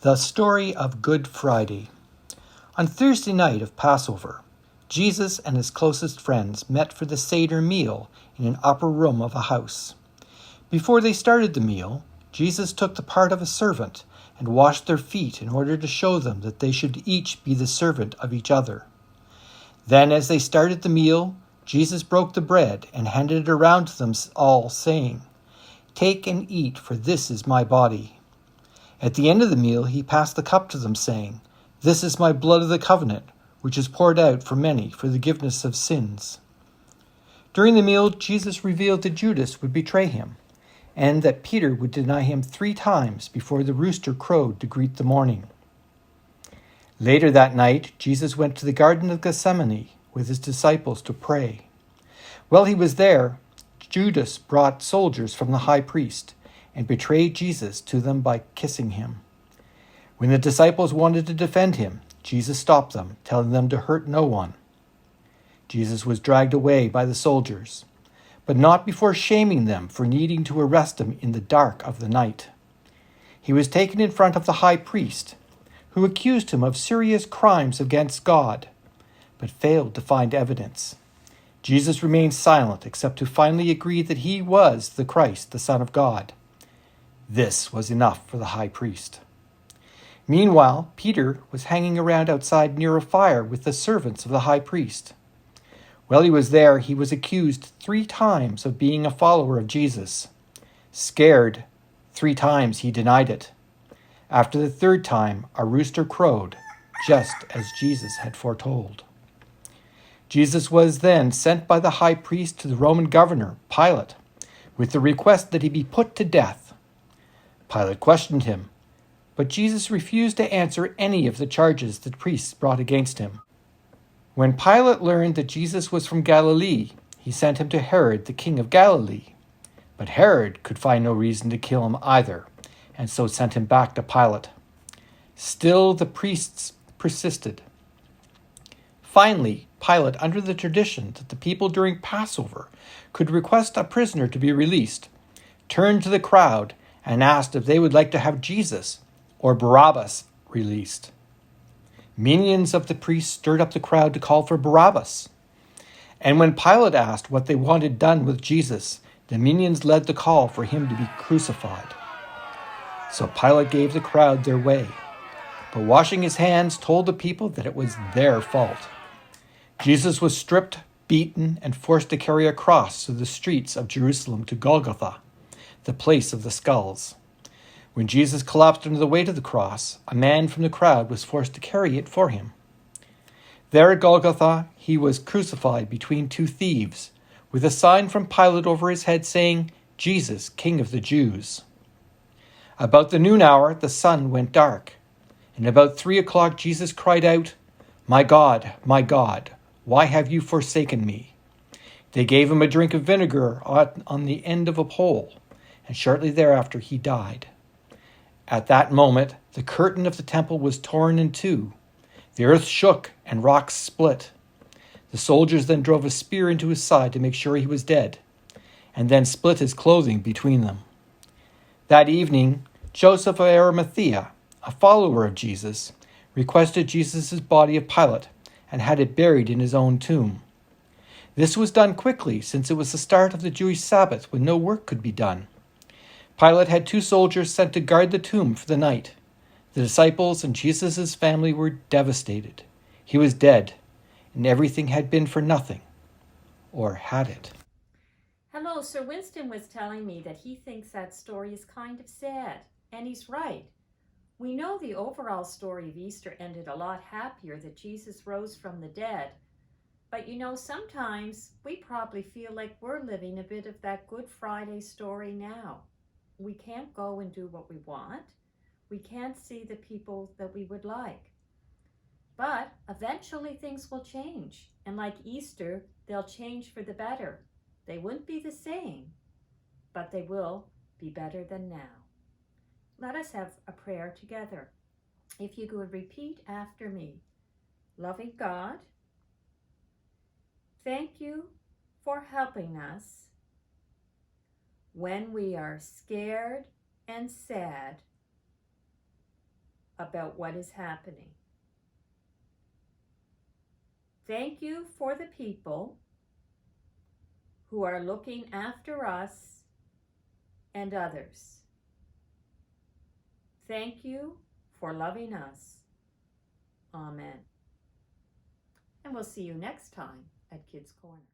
The story of Good Friday. On Thursday night of Passover, Jesus and his closest friends met for the Seder meal in an upper room of a house. Before they started the meal, Jesus took the part of a servant and washed their feet in order to show them that they should each be the servant of each other. Then, as they started the meal, Jesus broke the bread and handed it around to them all, saying, "Take and eat, for this is my body." At the end of the meal, he passed the cup to them, saying, "This is my blood of the covenant, which is poured out for many for the forgiveness of sins." During the meal, Jesus revealed that Judas would betray him, and that Peter would deny him 3 times before the rooster crowed to greet the morning. Later that night, Jesus went to the Garden of Gethsemane with his disciples to pray. While he was there, Judas brought soldiers from the high priest and betrayed Jesus to them by kissing him. When the disciples wanted to defend him, Jesus stopped them, telling them to hurt no one. Jesus was dragged away by the soldiers, but not before shaming them for needing to arrest him in the dark of the night. He was taken in front of the high priest, who accused him of serious crimes against God, but failed to find evidence. Jesus remained silent except to finally agree that he was the Christ, the Son of God. This was enough for the high priest. Meanwhile, Peter was hanging around outside near a fire with the servants of the high priest. While he was there, he was accused 3 times of being a follower of Jesus. Scared, 3 times he denied it. After the 3rd time, a rooster crowed, just as Jesus had foretold. Jesus was then sent by the high priest to the Roman governor, Pilate, with the request that he be put to death. Pilate questioned him, but Jesus refused to answer any of the charges the priests brought against him. When Pilate learned that Jesus was from Galilee, he sent him to Herod, the king of Galilee. But Herod could find no reason to kill him either, and so sent him back to Pilate. Still, the priests persisted. Finally, Pilate, under the tradition that the people during Passover could request a prisoner to be released, turned to the crowd and asked if they would like to have Jesus or Barabbas released. Minions of the priests stirred up the crowd to call for Barabbas. And when Pilate asked what they wanted done with Jesus, the minions led the call for him to be crucified. So Pilate gave the crowd their way, but washing his hands told the people that it was their fault. Jesus was stripped, beaten, and forced to carry a cross through the streets of Jerusalem to Golgotha, the place of the skulls. When Jesus collapsed under the weight of the cross, a man from the crowd was forced to carry it for him. There at Golgotha, he was crucified between 2 thieves, with a sign from Pilate over his head saying, "Jesus, King of the Jews." About the noon hour, the sun went dark, and about 3 o'clock Jesus cried out, my God, why have you forsaken me?" They gave him a drink of vinegar on the end of a pole, and shortly thereafter he died. At that moment, the curtain of the temple was torn in 2. The earth shook and rocks split. The soldiers then drove a spear into his side to make sure he was dead, and then split his clothing between them. That evening, Joseph of Arimathea, a follower of Jesus, requested Jesus' body of Pilate and had it buried in his own tomb. This was done quickly, since it was the start of the Jewish Sabbath when no work could be done. Pilate had 2 soldiers sent to guard the tomb for the night. The disciples and Jesus' family were devastated. He was dead, and everything had been for nothing. Or had it? Hello, Sir Winston was telling me that he thinks that story is kind of sad, and he's right. We know the overall story of Easter ended a lot happier, that Jesus rose from the dead. But sometimes we probably feel like we're living a bit of that Good Friday story now. We can't go and do what we want. We can't see the people that we would like. But eventually things will change. And like Easter, they'll change for the better. They wouldn't be the same, but they will be better than now. Let us have a prayer together. If you could repeat after me. Loving God, thank you for helping us when we are scared and sad about what is happening. Thank you for the people who are looking after us and others. Thank you for loving us. Amen. And we'll see you next time at Kids Corner.